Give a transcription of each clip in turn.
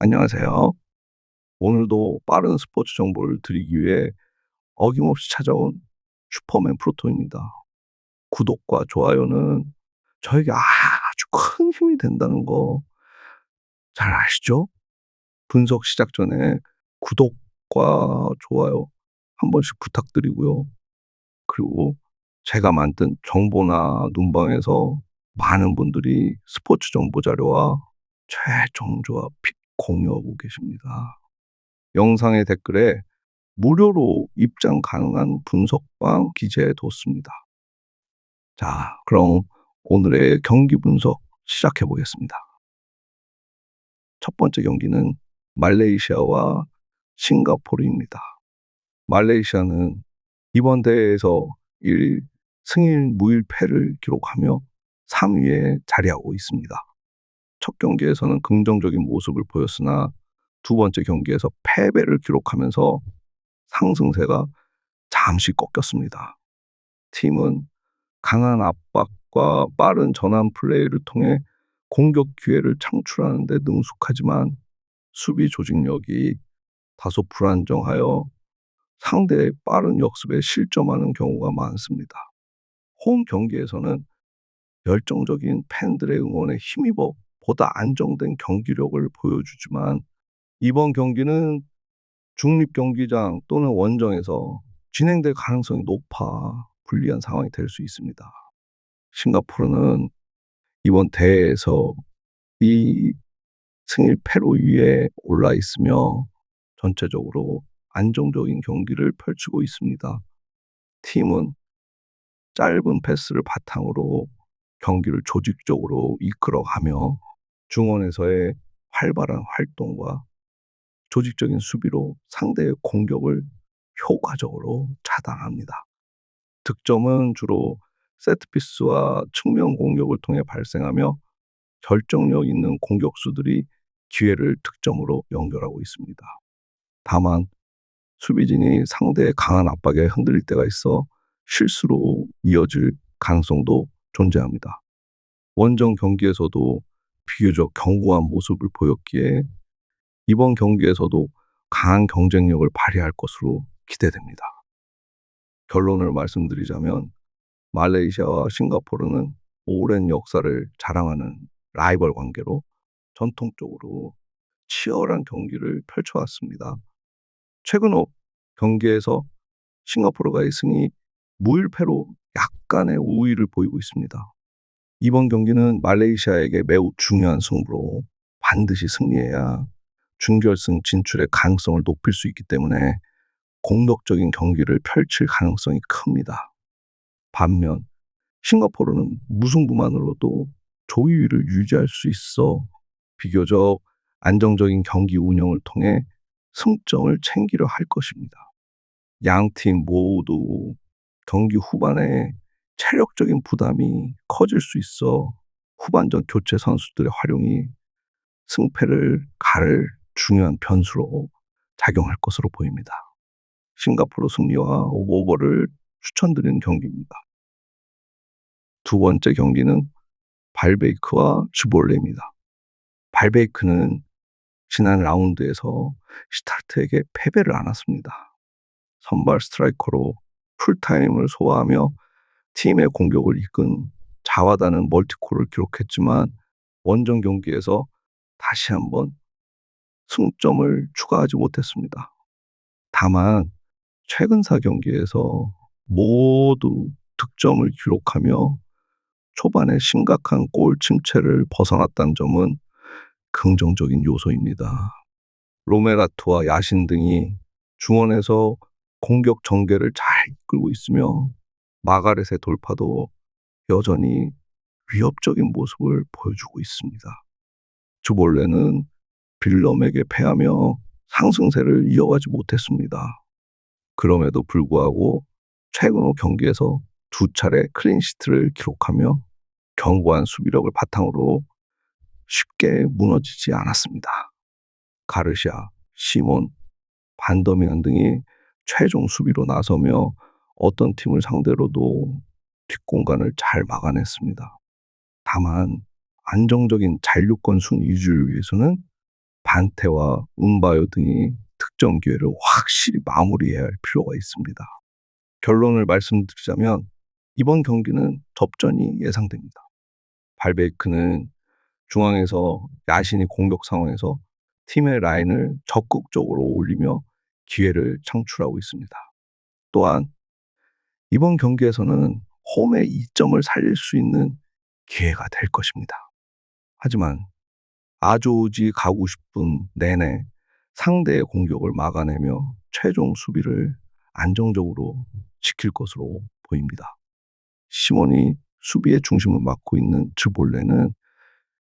안녕하세요. 오늘도 빠른 스포츠 정보를 드리기 위해 어김없이 찾아온 슈퍼맨 프로토입니다. 구독과 좋아요는 저에게 아주 큰 힘이 된다는 거 잘 아시죠? 분석 시작 전에 구독과 좋아요 한 번씩 부탁드리고요. 그리고 제가 만든 정보나 눈방에서 많은 분들이 스포츠 정보 자료와 최종 조합 공유하고 계십니다. 영상의 댓글에 무료로 입장 가능한 분석방 기재해 뒀습니다. 자, 그럼 오늘의 경기 분석 시작해 보겠습니다. 첫 번째 경기는 말레이시아와 싱가포르입니다. 말레이시아는 이번 대회에서 1승 1무일패를 기록하며 3위에 자리하고 있습니다. 첫 경기에서는 긍정적인 모습을 보였으나 두 번째 경기에서 패배를 기록하면서 상승세가 잠시 꺾였습니다. 팀은 강한 압박과 빠른 전환 플레이를 통해 공격 기회를 창출하는 데 능숙하지만 수비 조직력이 다소 불안정하여 상대의 빠른 역습에 실점하는 경우가 많습니다. 홈 경기에서는 열정적인 팬들의 응원에 힘입어 보다 안정된 경기력을 보여주지만 이번 경기는 중립 경기장 또는 원정에서 진행될 가능성이 높아 불리한 상황이 될 수 있습니다. 싱가포르는 이번 대회에서 이 승일 패로 위에 올라 있으며 전체적으로 안정적인 경기를 펼치고 있습니다. 팀은 짧은 패스를 바탕으로 경기를 조직적으로 이끌어가며 중원에서의 활발한 활동과 조직적인 수비로 상대의 공격을 효과적으로 차단합니다. 득점은 주로 세트피스와 측면 공격을 통해 발생하며 결정력 있는 공격수들이 기회를 득점으로 연결하고 있습니다. 다만 수비진이 상대의 강한 압박에 흔들릴 때가 있어 실수로 이어질 가능성도 존재합니다. 원정 경기에서도 비교적 견고한 모습을 보였기에 이번 경기에서도 강한 경쟁력을 발휘할 것으로 기대됩니다. 결론을 말씀드리자면 말레이시아와 싱가포르는 오랜 역사를 자랑하는 라이벌 관계로 전통적으로 치열한 경기를 펼쳐왔습니다. 최근 경기에서 싱가포르가의 승이 무일패로 약간의 우위를 보이고 있습니다. 이번 경기는 말레이시아에게 매우 중요한 승부로 반드시 승리해야 준결승 진출의 가능성을 높일 수 있기 때문에 공격적인 경기를 펼칠 가능성이 큽니다. 반면 싱가포르는 무승부만으로도 조위를 유지할 수 있어 비교적 안정적인 경기 운영을 통해 승점을 챙기려 할 것입니다. 양 팀 모두 경기 후반에 체력적인 부담이 커질 수 있어 후반전 교체 선수들의 활용이 승패를 가를 중요한 변수로 작용할 것으로 보입니다. 싱가포르 승리와 오버를 추천드리는 경기입니다. 두 번째 경기는 발베이크와 즈볼레입니다. 발베이크는 지난 라운드에서 시타르트에게 패배를 안았습니다. 선발 스트라이커로 풀타임을 소화하며 팀의 공격을 이끈 자와다는 멀티골을 기록했지만 원정 경기에서 다시 한번 승점을 추가하지 못했습니다. 다만 최근 4경기에서 모두 득점을 기록하며 초반에 심각한 골 침체를 벗어났다는 점은 긍정적인 요소입니다. 로메라투와 야신 등이 중원에서 공격 전개를 잘 이끌고 있으며 마가렛의 돌파도 여전히 위협적인 모습을 보여주고 있습니다. 주볼레는 빌럼에게 패하며 상승세를 이어가지 못했습니다. 그럼에도 불구하고 최근 경기에서 두 차례 클린시트를 기록하며 견고한 수비력을 바탕으로 쉽게 무너지지 않았습니다. 가르시아, 시몬, 반더미안 등이 최종 수비로 나서며 어떤 팀을 상대로도 뒷공간을 잘 막아냈습니다. 다만 안정적인 잔류권 순위 유지를 위해서는 반테와 은바요 등이 득점 기회를 확실히 마무리해야 할 필요가 있습니다. 결론을 말씀드리자면 이번 경기는 접전이 예상됩니다. 발베이크는 중앙에서 야신이 공격 상황에서 팀의 라인을 적극적으로 올리며 기회를 창출하고 있습니다. 또한 이번 경기에서는 홈의 이점을 살릴 수 있는 기회가 될 것입니다. 하지만 아조지 가고 싶은 내내 상대의 공격을 막아내며 최종 수비를 안정적으로 지킬 것으로 보입니다. 시몬이 수비의 중심을 맡고 있는 즈볼레는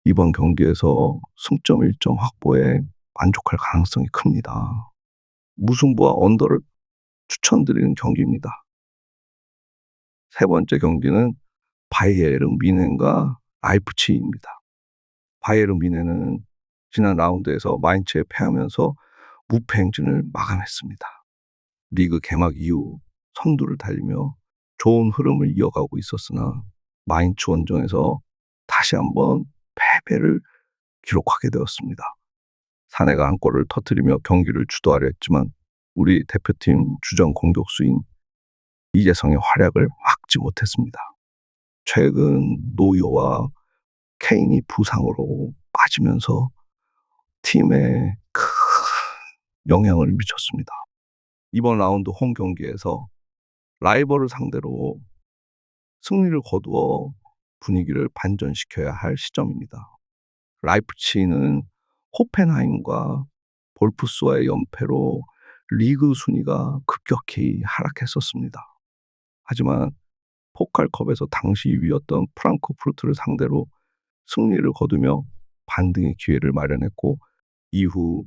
이번 경기에서 승점 1점 확보에 만족할 가능성이 큽니다. 무승부와 언더를 추천드리는 경기입니다. 세 번째 경기는 바이에른 뮌헨과 라이프치히입니다. 바이에른 뮌헨은 지난 라운드에서 마인츠에 패하면서 무패 행진을 마감했습니다. 리그 개막 이후 선두를 달리며 좋은 흐름을 이어가고 있었으나 마인츠 원정에서 다시 한번 패배를 기록하게 되었습니다. 사내가 한 골을 터뜨리며 경기를 주도하려 했지만 우리 대표팀 주전 공격수인 이재성의 활약을 막지 못했습니다. 최근 노이어와 케인이 부상으로 빠지면서 팀에 큰 영향을 미쳤습니다. 이번 라운드 홈 경기에서 라이벌을 상대로 승리를 거두어 분위기를 반전시켜야 할 시점입니다. 라이프치히는 호펜하임과 볼프스와의 연패로 리그 순위가 급격히 하락했었습니다. 하지만 포칼컵에서 당시 2위였던 프랑크푸르트를 상대로 승리를 거두며 반등의 기회를 마련했고 이후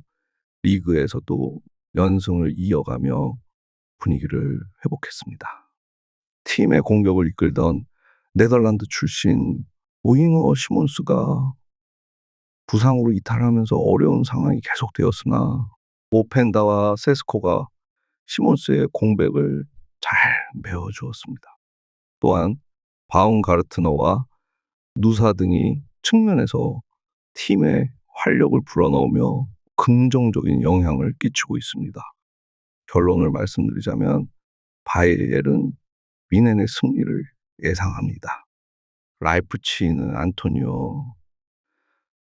리그에서도 연승을 이어가며 분위기를 회복했습니다. 팀의 공격을 이끌던 네덜란드 출신 오잉어 시몬스가 부상으로 이탈하면서 어려운 상황이 계속되었으나 오펜다와 세스코가 시몬스의 공백을 잘 메워주었습니다. 또한 바움가르트너와 누사 등이 측면에서 팀의 활력을 불어넣으며 긍정적인 영향을 끼치고 있습니다. 결론을 말씀드리자면 바이에른 뮌헨의 승리를 예상합니다. 라이프치히는 안토니오,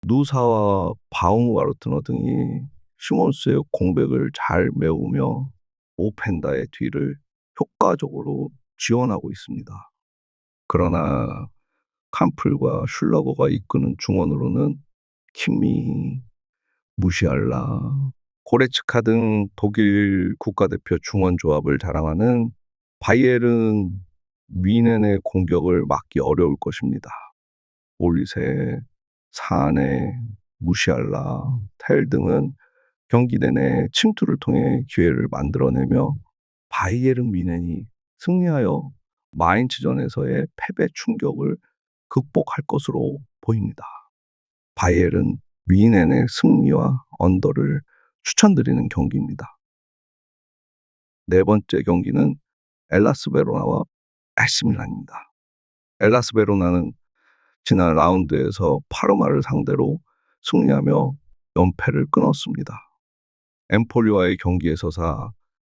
누사와 바움가르트너 등이 시몬스의 공백을 잘 메우며 오펜다의 뒤를 효과적으로 지원하고 있습니다. 그러나 캄플과 슐러거가 이끄는 중원으로는 킴미, 무시알라, 고레츠카 등 독일 국가대표 중원 조합을 자랑하는 바이에른 뮌헨의 공격을 막기 어려울 것입니다. 올리세, 사네, 무시알라, 텔 등은 경기 내내 침투를 통해 기회를 만들어내며 바이에른 뮌헨이 승리하여 마인츠전에서의 패배 충격을 극복할 것으로 보입니다. 바이에른 뮌헨의 승리와 언더를 추천드리는 경기입니다. 네 번째 경기는 엘라스 베로나와 에스밀란입니다. 엘라스 베로나는 지난 라운드에서 파르마를 상대로 승리하며 연패를 끊었습니다. 엠폴리와의 경기에서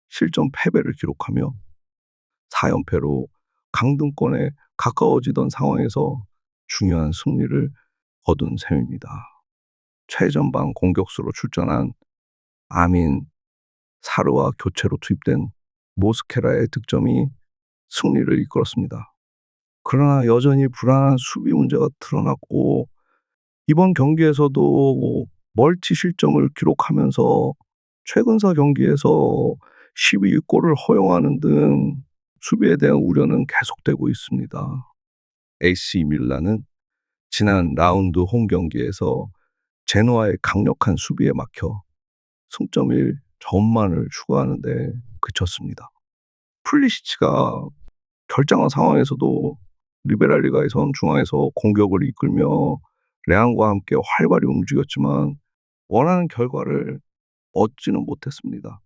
실점 패배를 기록하며 4연패로 강등권에 가까워지던 상황에서 중요한 승리를 거둔 셈입니다. 최전방 공격수로 출전한 아민, 사르와 교체로 투입된 모스케라의 득점이 승리를 이끌었습니다. 그러나 여전히 불안한 수비 문제가 드러났고 이번 경기에서도 멀티 실점을 기록하면서 최근사 경기에서 12골을 허용하는 등 수비에 대한 우려는 계속되고 있습니다. AC 밀란은 지난 라운드 홈 경기에서 제노아의 강력한 수비에 막혀 승점 1 전만을 추가하는 데 그쳤습니다. 풀리시치가 결정한 상황에서도 리베랄리가에선 중앙에서 공격을 이끌며 레앙과 함께 활발히 움직였지만 원하는 결과를 얻지는 못했습니다.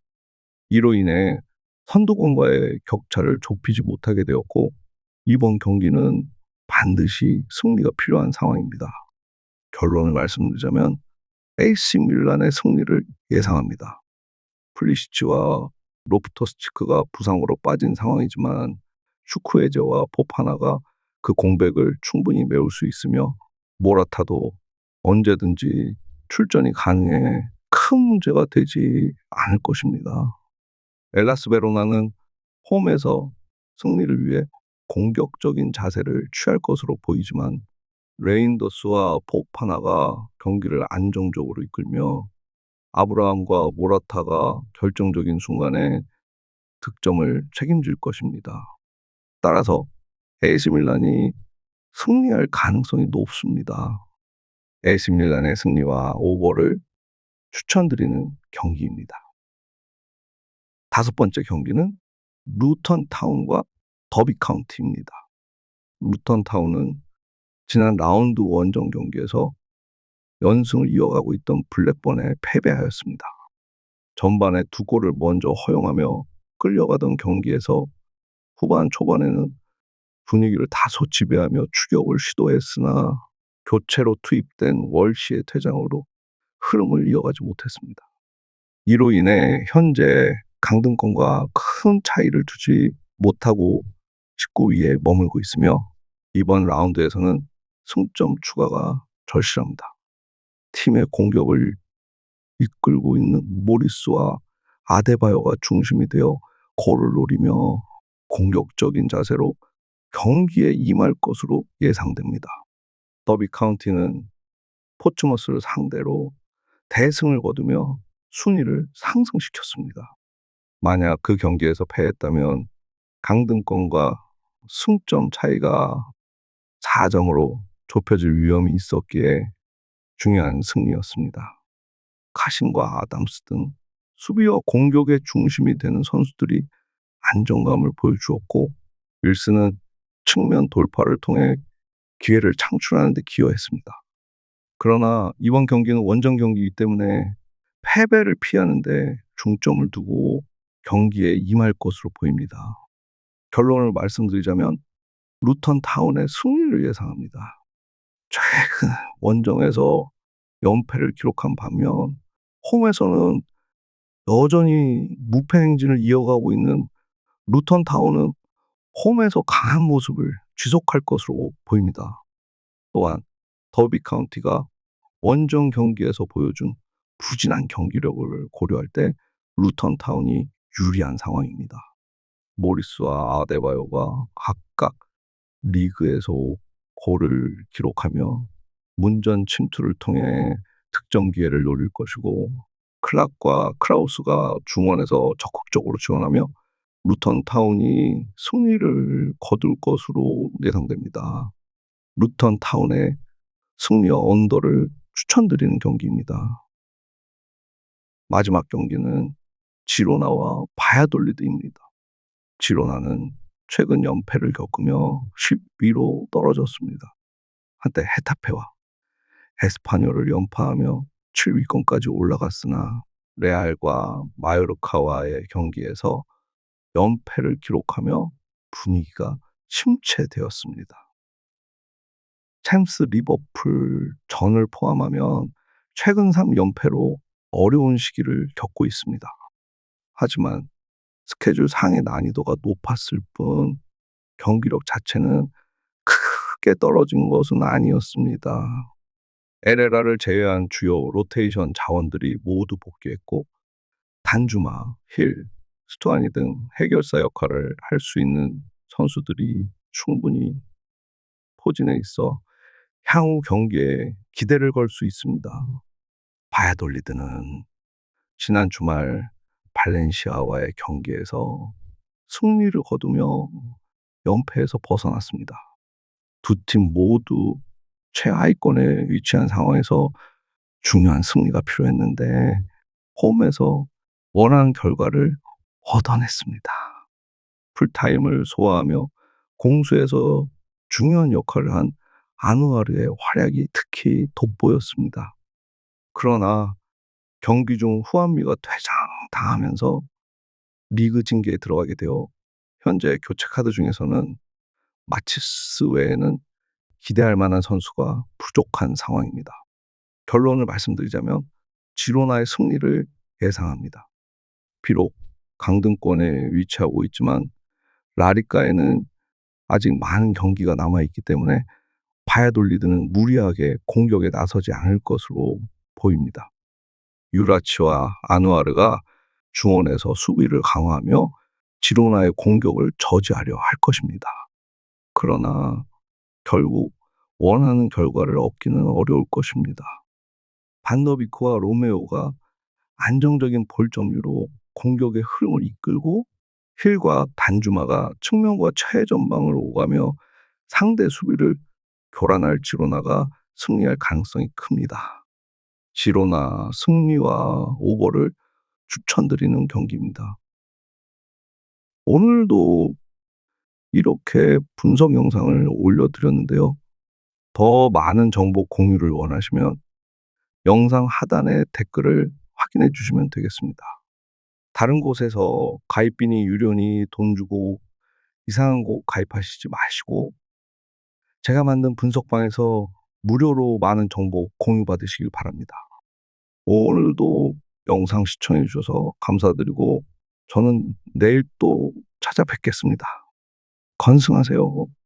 이로 인해 선두권과의 격차를 좁히지 못하게 되었고 이번 경기는 반드시 승리가 필요한 상황입니다. 결론을 말씀드리자면 AC 밀란의 승리를 예상합니다. 플리시치와 로프터스치크가 부상으로 빠진 상황이지만 슈크웨제와 포파나가 그 공백을 충분히 메울 수 있으며 모라타도 언제든지 출전이 가능해 큰 문제가 되지 않을 것입니다. 엘라스 베로나는 홈에서 승리를 위해 공격적인 자세를 취할 것으로 보이지만 레인더스와 포파나가 경기를 안정적으로 이끌며 아브라함과 모라타가 결정적인 순간에 득점을 책임질 것입니다. 따라서 AC 밀란이 승리할 가능성이 높습니다. AC 밀란의 승리와 오버를 추천드리는 경기입니다. 다섯 번째 경기는 루턴 타운과 더비 카운티입니다. 루턴 타운은 지난 라운드 원정 경기에서 연승을 이어가고 있던 블랙번에 패배하였습니다. 전반에 두 골을 먼저 허용하며 끌려가던 경기에서 후반 초반에는 분위기를 다소 지배하며 추격을 시도했으나 교체로 투입된 월시의 퇴장으로 흐름을 이어가지 못했습니다. 이로 인해 현재 강등권과 큰 차이를 두지 못하고 19위에 머물고 있으며 이번 라운드에서는 승점 추가가 절실합니다. 팀의 공격을 이끌고 있는 모리스와 아데바요가 중심이 되어 골을 노리며 공격적인 자세로 경기에 임할 것으로 예상됩니다. 더비 카운티는 포츠머스를 상대로 대승을 거두며 순위를 상승시켰습니다. 만약 그 경기에서 패했다면 강등권과 승점 차이가 4점으로 좁혀질 위험이 있었기에 중요한 승리였습니다. 카신과 아담스 등 수비와 공격의 중심이 되는 선수들이 안정감을 보여주었고 윌슨은 측면 돌파를 통해 기회를 창출하는 데 기여했습니다. 그러나 이번 경기는 원정 경기이기 때문에 패배를 피하는 데 중점을 두고 경기에 임할 것으로 보입니다. 결론을 말씀드리자면 루턴 타운의 승리를 예상합니다. 최근 원정에서 연패를 기록한 반면 홈에서는 여전히 무패 행진을 이어가고 있는 루턴 타운은 홈에서 강한 모습을 지속할 것으로 보입니다. 또한 더비 카운티가 원정 경기에서 보여준 부진한 경기력을 고려할 때 루턴 타운이 유리한 상황입니다. 모리스와 아데바요가 각각 리그에서 골을 기록하며 문전 침투를 통해 득점 기회를 노릴 것이고 클락과 크라우스가 중원에서 적극적으로 지원하며 루턴 타운이 승리를 거둘 것으로 예상됩니다. 루턴 타운의 승리와 언더를 추천드리는 경기입니다. 마지막 경기는 지로나와 바야돌리드입니다. 지로나는 최근 연패를 겪으며 10위로 떨어졌습니다. 한때 헤타페와 에스파뇰을 연파하며 7위권까지 올라갔으나 레알과 마요르카와의 경기에서 연패를 기록하며 분위기가 침체되었습니다. 챔스 리버풀 전을 포함하면 최근 3연패로 어려운 시기를 겪고 있습니다. 하지만 스케줄 상의 난이도가 높았을 뿐 경기력 자체는 크게 떨어진 것은 아니었습니다. 에레라를 제외한 주요 로테이션 자원들이 모두 복귀했고 단주마, 힐, 스투아니 등 해결사 역할을 할 수 있는 선수들이 충분히 포진해 있어 향후 경기에 기대를 걸 수 있습니다. 바야돌리드는 지난 주말 발렌시아와의 경기에서 승리를 거두며 연패에서 벗어났습니다. 두 팀 모두 최하위권에 위치한 상황에서 중요한 승리가 필요했는데 홈에서 원하는 결과를 얻어냈습니다. 풀타임을 소화하며 공수에서 중요한 역할을 한 아누아르의 활약이 특히 돋보였습니다. 그러나 경기 중 후한미가 퇴장당하면서 리그 징계에 들어가게 되어 현재 교체 카드 중에서는 마치스 외에는 기대할 만한 선수가 부족한 상황입니다. 결론을 말씀드리자면 지로나의 승리를 예상합니다. 비록 강등권에 위치하고 있지만 라리가에는 아직 많은 경기가 남아 있기 때문에 바야돌리드는 무리하게 공격에 나서지 않을 것으로 보입니다. 유라치와 아누아르가 중원에서 수비를 강화하며 지로나의 공격을 저지하려 할 것입니다. 그러나 결국 원하는 결과를 얻기는 어려울 것입니다. 반더비크와 로메오가 안정적인 볼 점유로 공격의 흐름을 이끌고 힐과 단주마가 측면과 최전방을 오가며 상대 수비를 교란할 지로나가 승리할 가능성이 큽니다. 지로나 승리와 오버를 추천드리는 경기입니다. 오늘도 이렇게 분석 영상을 올려드렸는데요. 더 많은 정보 공유를 원하시면 영상 하단의 댓글을 확인해 주시면 되겠습니다. 다른 곳에서 가입비니 유료니 돈 주고 이상한 곳 가입하시지 마시고 제가 만든 분석방에서 무료로 많은 정보 공유 받으시길 바랍니다. 오늘도 영상 시청해 주셔서 감사드리고 저는 내일 또 찾아뵙겠습니다. 건승하세요.